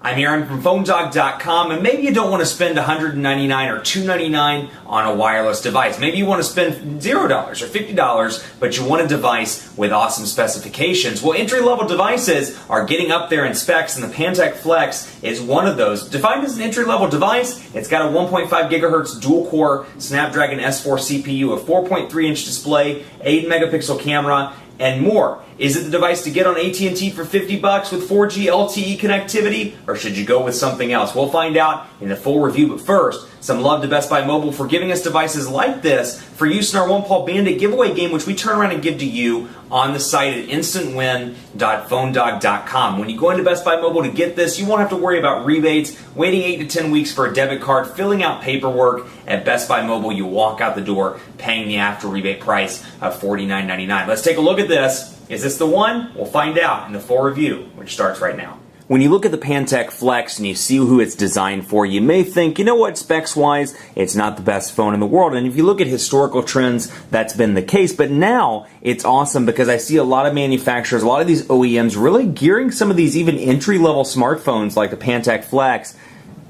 I'm Aaron from PhoneDog.com, and maybe you don't want to spend $199 or $299 on a wireless device. Maybe you want to spend $0 or $50, but you want a device with awesome specifications. Well, entry-level devices are getting up there in specs, and the Pantech Flex is one of those. Defined as an entry-level device, it's got a 1.5 gigahertz dual-core Snapdragon S4 CPU, a 4.3-inch display, 8-megapixel camera, and more. Is it the device to get on AT&T for $50 with 4G LTE connectivity, or should you go with something else? We'll find out in the full review, but first, some love to Best Buy Mobile for giving us devices like this for use in our One Paw Bandit giveaway game, which we turn around and give to you on the site at instantwin.phonedog.com. When you go into Best Buy Mobile to get this, you won't have to worry about rebates, waiting 8 to 10 weeks for a debit card, filling out paperwork. At Best Buy Mobile, you walk out the door paying the after rebate price of $49.99. Let's take a look at this. Is this the one? We'll find out in the full review, which starts right now. When you look at the Pantech Flex and you see who it's designed for, you may think, you know what, specs-wise, it's not the best phone in the world. And if you look at historical trends, that's been the case. But now, it's awesome because I see a lot of manufacturers, a lot of these OEMs really gearing some of these even entry-level smartphones like the Pantech Flex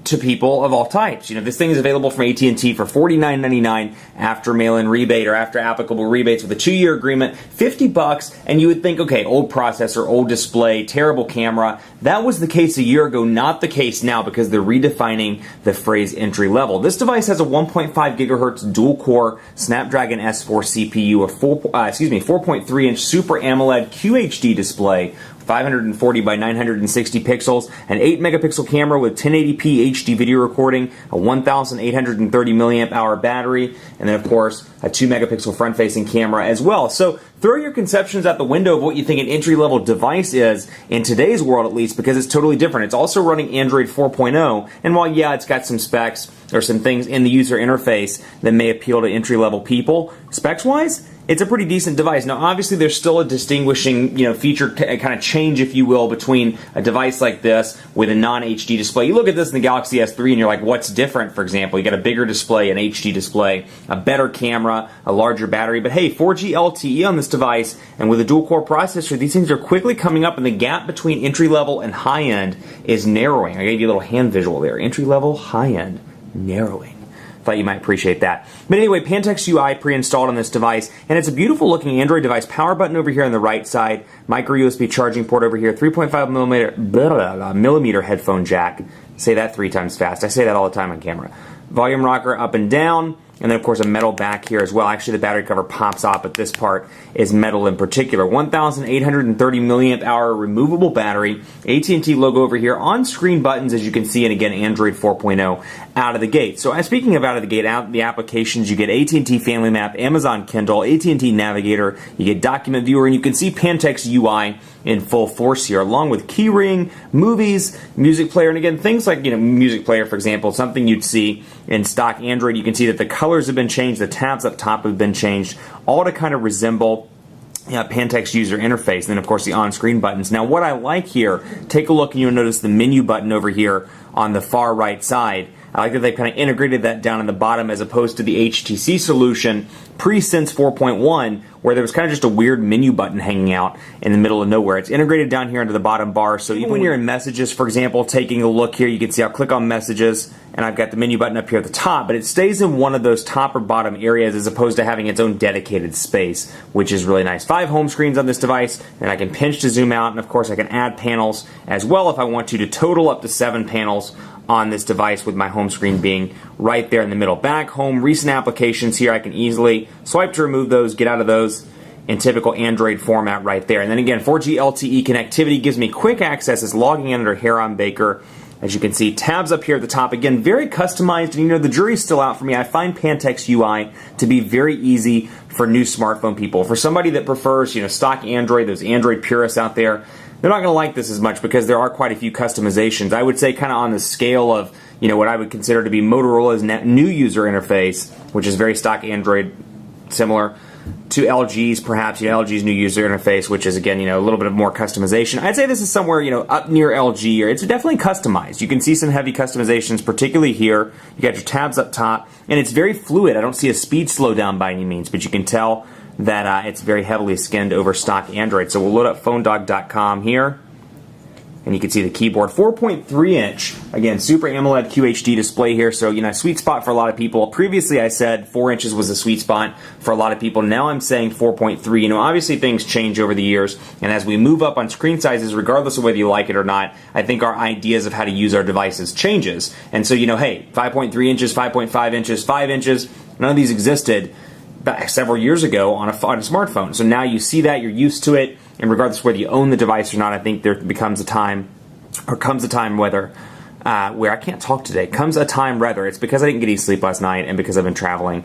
to people of all types. You know, this thing is available from AT&T for $49.99 after mail-in rebate or after applicable rebates with a 2-year agreement, $50, and you would think, okay, old processor, old display, terrible camera. That was the case a year ago, not the case now because they're redefining the phrase entry level. This device has a 1.5 gigahertz dual-core Snapdragon S4 CPU, a 4.3-inch Super AMOLED QHD display, 540 by 960 pixels, an 8-megapixel camera with 1080p HD video recording, a 1,830 milliamp hour battery, and then of course a 2-megapixel front-facing camera as well. So throw your conceptions out the window of what you think an entry-level device is in today's world, at least, because it's totally different. It's also running Android 4.0, and while yeah, it's got some specs or some things in the user interface that may appeal to entry-level people, specs-wise, it's a pretty decent device. Now, obviously, there's still a distinguishing, feature kind of change, if you will, between a device like this with a non-HD display. You look at this in the Galaxy S3 and you're like, what's different, for example? You got a bigger display, an HD display, a better camera, a larger battery. But hey, 4G LTE on this device, and with a dual-core processor, these things are quickly coming up, and the gap between entry-level and high-end is narrowing. I gave you a little hand visual there. Entry-level, high-end, narrowing. Thought you might appreciate that. But anyway, Pantech's UI pre-installed on this device, and it's a beautiful looking Android device. Power button over here on the right side, micro USB charging port over here, 3.5 millimeter headphone jack. Say that 3 times fast. I say that all the time on camera. Volume rocker up and down, and then of course a metal back here as well. Actually, the battery cover pops off, but this part is metal in particular. 1,830 milliamp hour removable battery. AT&T logo over here. On-screen buttons, as you can see, and again, Android 4.0 out of the gate. So speaking of out of the gate, out the applications, you get AT&T Family Map, Amazon Kindle, AT&T Navigator, you get Document Viewer, and you can see Pantech's UI in full force here, along with keyring, movies, music player, and again, things like, music player, for example, something you'd see in stock Android. You can see that the colors have been changed, the tabs up top have been changed, all to kind of resemble Pantech's user interface, and then of course the on-screen buttons. Now what I like here, take a look and you'll notice the menu button over here on the far right side. I like that they kind of integrated that down in the bottom as opposed to the HTC solution pre-Sense 4.1 where there was kind of just a weird menu button hanging out in the middle of nowhere. It's integrated down here into the bottom bar, so even when you're in Messages, for example, taking a look here, you can see I'll click on Messages and I've got the menu button up here at the top, but it stays in one of those top or bottom areas as opposed to having its own dedicated space, which is really nice. 5 home screens on this device, and I can pinch to zoom out, and of course I can add panels as well if I want to total up to 7 panels on this device with my home screen being right there in the middle. Back, home, recent applications here, I can easily swipe to remove those, get out of those in typical Android format right there. And then again, 4G LTE connectivity gives me quick access as logging in under Heron Baker. As you can see, tabs up here at the top. Again, very customized, and the jury's still out for me. I find Pantech's UI to be very easy for new smartphone people. For somebody that prefers, stock Android, those Android purists out there, they're not going to like this as much because there are quite a few customizations. I would say kind of on the scale of, what I would consider to be Motorola's new user interface, which is very stock Android similar, to LG's perhaps, LG's new user interface, which is again, a little bit of more customization. I'd say this is somewhere, up near LG, or it's definitely customized. You can see some heavy customizations, particularly here. You got your tabs up top, and it's very fluid. I don't see a speed slowdown by any means, but you can tell that it's very heavily skinned over stock Android. So we'll load up PhoneDog.com here. and you can see the keyboard. 4.3 inch, again, Super AMOLED QHD display here, so, you know, sweet spot for a lot of people. Previously I said 4 inches was a sweet spot for a lot of people. Now I'm saying 4.3. You know, obviously things change over the years, and as we move up on screen sizes, regardless of whether you like it or not, I think our ideas of how to use our devices changes. And so, you know, hey, 5.3 inches, 5.5 inches, 5 inches, none of these existed back several years ago on a smartphone. So now you see that, you're used to it, and regardless of whether you own the device or not, I think there comes a time where I can't talk today. Comes a time rather, it's because I didn't get any sleep last night and because I've been traveling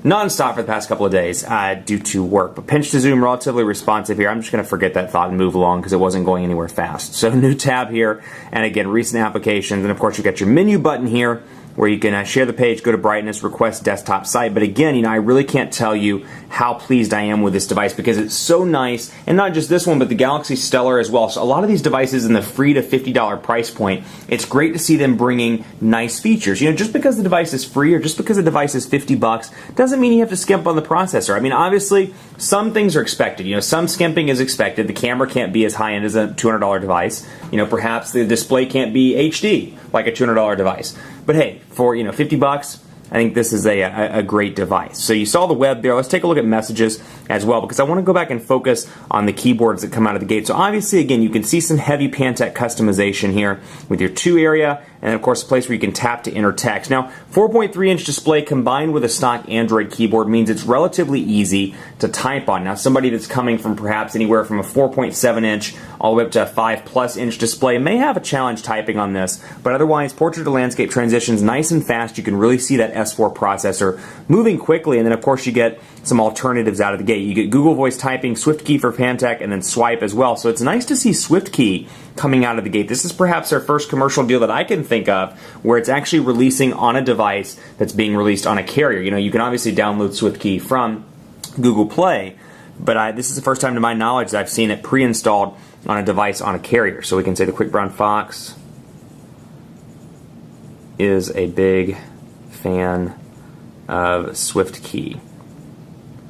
non-stop for the past couple of days due to work. But pinch to zoom, relatively responsive here. I'm just going to forget that thought and move along because it wasn't going anywhere fast. So new tab here, and again, recent applications, and of course you got your menu button here where you can share the page, go to brightness, request desktop site. But again, you know, I really can't tell you how pleased I am with this device because it's so nice, and not just this one, but the Galaxy Stellar as well. So a lot of these devices in the free to $50 price point, it's great to see them bringing nice features. You know, just because the device is free or just because the device is $50 doesn't mean you have to skimp on the processor. I mean, obviously, some things are expected. You know, some skimping is expected. The camera can't be as high-end as a $200 device. You know, perhaps the display can't be HD like a $200 device. But hey, for, you know, $50, I think this is a great device. So you saw the web there. Let's take a look at messages as well, because I want to go back and focus on the keyboards that come out of the gate. So obviously, again, you can see some heavy Pantech customization here with your to area, and of course a place where you can tap to enter text. Now, 4.3 inch display combined with a stock Android keyboard means it's relatively easy to type on. Now, somebody that's coming from perhaps anywhere from a 4.7 inch all the way up to a 5+ inch display may have a challenge typing on this, but otherwise, portrait to landscape transitions nice and fast. You can really see that S4 processor moving quickly, and then of course you get some alternatives out of the gate. You get Google Voice typing, Swift Key for Pantech, and then Swipe as well. So it's nice to see Swift Key coming out of the gate. This is perhaps their first commercial deal that I can think of where it's actually releasing on a device that's being released on a carrier. You know, you can obviously download Swift Key from Google Play, but this is the first time to my knowledge that I've seen it pre-installed on a device on a carrier. So we can say the Quick Brown Fox is a big fan of Swift Key.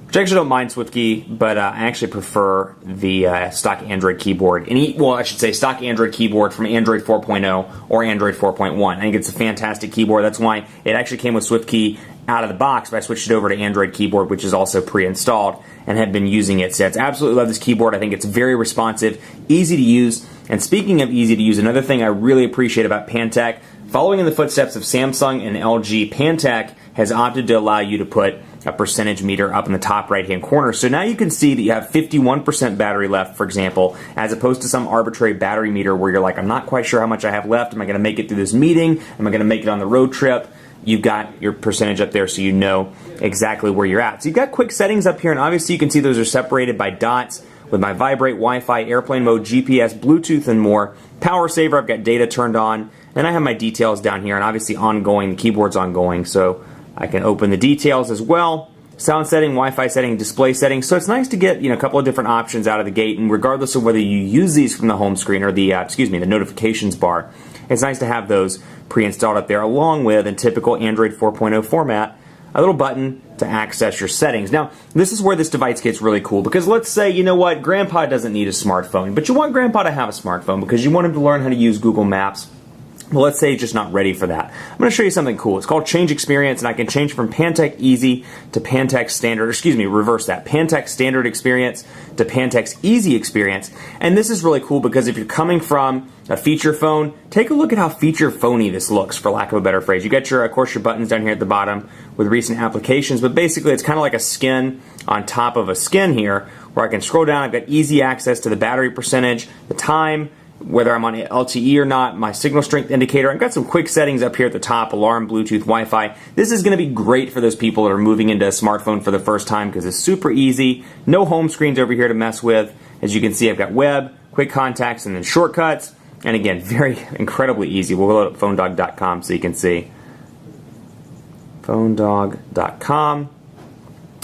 Which I actually don't mind Swift Key, but I actually prefer the stock Android keyboard. Well, I should say stock Android keyboard from Android 4.0 or Android 4.1. I think it's a fantastic keyboard. That's why it actually came with Swift Key out of the box, but I switched it over to Android keyboard, which is also pre-installed, and have been using it since. Absolutely love this keyboard. I think it's very responsive, easy to use. And speaking of easy to use, another thing I really appreciate about Pantech, following in the footsteps of Samsung and LG, Pantech has opted to allow you to put a percentage meter up in the top right-hand corner. So now you can see that you have 51% battery left, for example, as opposed to some arbitrary battery meter where you're like, I'm not quite sure how much I have left. Am I going to make it through this meeting? Am I going to make it on the road trip? You've got your percentage up there so you know exactly where you're at. So you've got quick settings up here, and obviously you can see those are separated by dots with my vibrate, Wi-Fi, airplane mode, GPS, Bluetooth, and more. Power saver, I've got data turned on. Then I have my details down here, and obviously ongoing, the keyboard's ongoing, so I can open the details as well. Sound setting, Wi-Fi setting, display setting. So it's nice to get, you know, a couple of different options out of the gate, and regardless of whether you use these from the home screen or the, the notifications bar, it's nice to have those pre-installed up there, along with, in typical Android 4.0 format, a little button to access your settings. Now, this is where this device gets really cool, because let's say, you know what, Grandpa doesn't need a smartphone, but you want Grandpa to have a smartphone because you want him to learn how to use Google Maps. Well, let's say he's just not ready for that. I'm going to show you something cool. It's called Change Experience, and I can change from Pantech Easy to Pantech Standard, reverse that. Pantech Standard Experience to Pantech's Easy Experience. And this is really cool because if you're coming from a feature phone, take a look at how feature phony this looks, for lack of a better phrase. You got your, of course, your buttons down here at the bottom with recent applications, but basically it's kind of like a skin on top of a skin here, where I can scroll down. I've got easy access to the battery percentage, the time, whether I'm on LTE or not, my signal strength indicator. I've got some quick settings up here at the top, alarm, Bluetooth, Wi-Fi. This is going to be great for those people that are moving into a smartphone for the first time because it's super easy. No home screens over here to mess with. As you can see, I've got web, quick contacts, and then shortcuts. And again, very incredibly easy. We'll load up phonedog.com so you can see. phonedog.com.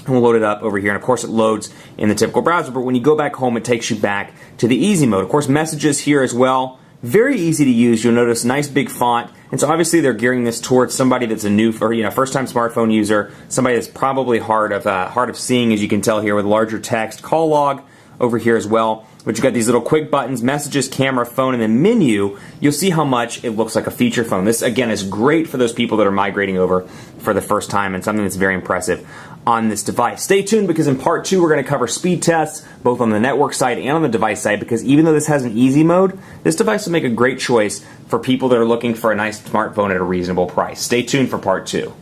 And we'll load it up over here, and of course it loads in the typical browser, but when you go back home it takes you back to the easy mode. Of course, messages here as well, very easy to use. You'll notice nice big font, and so obviously they're gearing this towards somebody that's a new, first-time smartphone user, somebody that's probably hard of seeing, as you can tell here with larger text. Call log over here as well but you got these little quick buttons, messages, camera, phone, and then menu. You'll see how much it looks like a feature phone. This, again, is great for those people that are migrating over for the first time and something that's very impressive on this device. Stay tuned, because in part 2 we're going to cover speed tests both on the network side and on the device side, because even though this has an easy mode, this device will make a great choice for people that are looking for a nice smartphone at a reasonable price. Stay tuned for part 2.